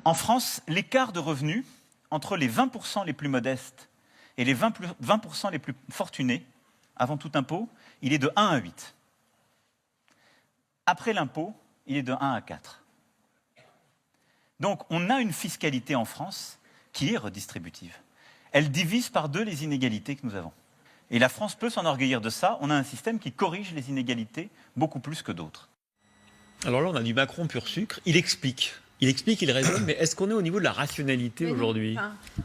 En France, l'écart de revenus entre les 20% les plus modestes et les 20% les plus fortunés, avant tout impôt, il est de 1 à 8. Après l'impôt, il est de 1 à 4. Donc on a une fiscalité en France qui est redistributive. Elle divise par 2 les inégalités que nous avons. Et la France peut s'enorgueillir de ça. On a un système qui corrige les inégalités beaucoup plus que d'autres. Alors là, on a du Macron pur sucre. Il explique, il raisonne, mais est-ce qu'on est au niveau de la rationalité aujourd'hui?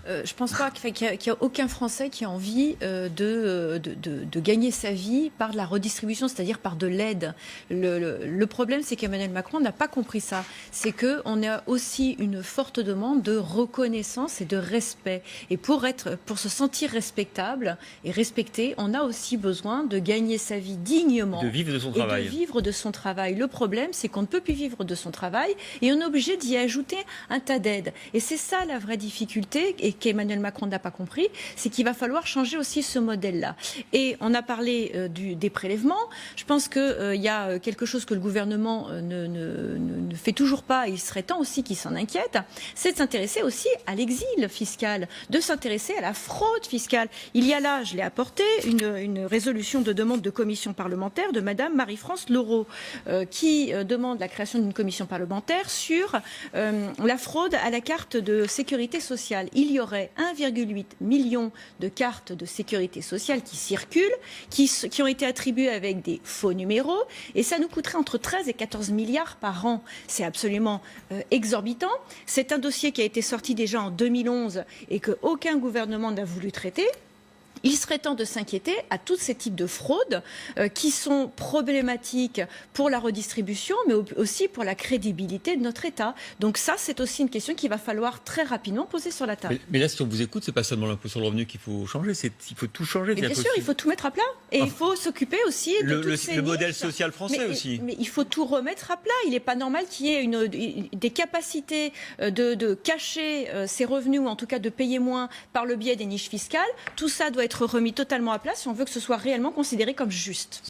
Je pense pas qu'il y a aucun Français qui a envie de gagner sa vie par de la redistribution, c'est-à-dire par de l'aide. Le problème, c'est qu'Emmanuel Macron n'a pas compris ça. C'est qu'on a aussi une forte demande de reconnaissance et de respect. Et pour se sentir respectable et respecté, on a aussi besoin de gagner sa vie dignement. De vivre de son travail. Et de vivre de son travail. Le problème, c'est qu'on ne peut plus vivre de son travail et on est obligé d'y ajouter un tas d'aides. Et c'est ça la vraie difficulté et qu'Emmanuel Macron n'a pas compris, c'est qu'il va falloir changer aussi ce modèle-là. Et on a parlé des prélèvements. Je pense qu'il y a quelque chose que le gouvernement ne fait toujours pas, et il serait temps aussi qu'il s'en inquiète, c'est de s'intéresser aussi à l'exil fiscal, de s'intéresser à la fraude fiscale. Il y a là, je l'ai apporté, une résolution de demande de commission parlementaire de Madame Marie-France Leroux, qui demande la création d'une commission parlementaire sur la fraude à la carte de sécurité sociale. Il y aurait 1,8 million de cartes de sécurité sociale qui circulent, qui ont été attribuées avec des faux numéros, et ça nous coûterait entre 13 et 14 milliards par an. C'est absolument exorbitant. C'est un dossier qui a été sorti déjà en 2011 et qu'aucun gouvernement n'a voulu traiter. Il serait temps de s'inquiéter à tous ces types de fraudes qui sont problématiques pour la redistribution, mais aussi pour la crédibilité de notre État. Donc ça, c'est aussi une question qu'il va falloir très rapidement poser sur la table. Mais là, si on vous écoute, c'est pas seulement l'impôt sur le revenu qu'il faut changer, il faut tout changer. Mais bien sûr, il faut tout mettre à plat. Et il faut s'occuper aussi de le modèle social français aussi. Mais il faut tout remettre à plat. Il n'est pas normal qu'il y ait des capacités de cacher ses revenus, ou en tout cas de payer moins par le biais des niches fiscales. Tout ça doit être remis totalement à plat si on veut que ce soit réellement considéré comme juste.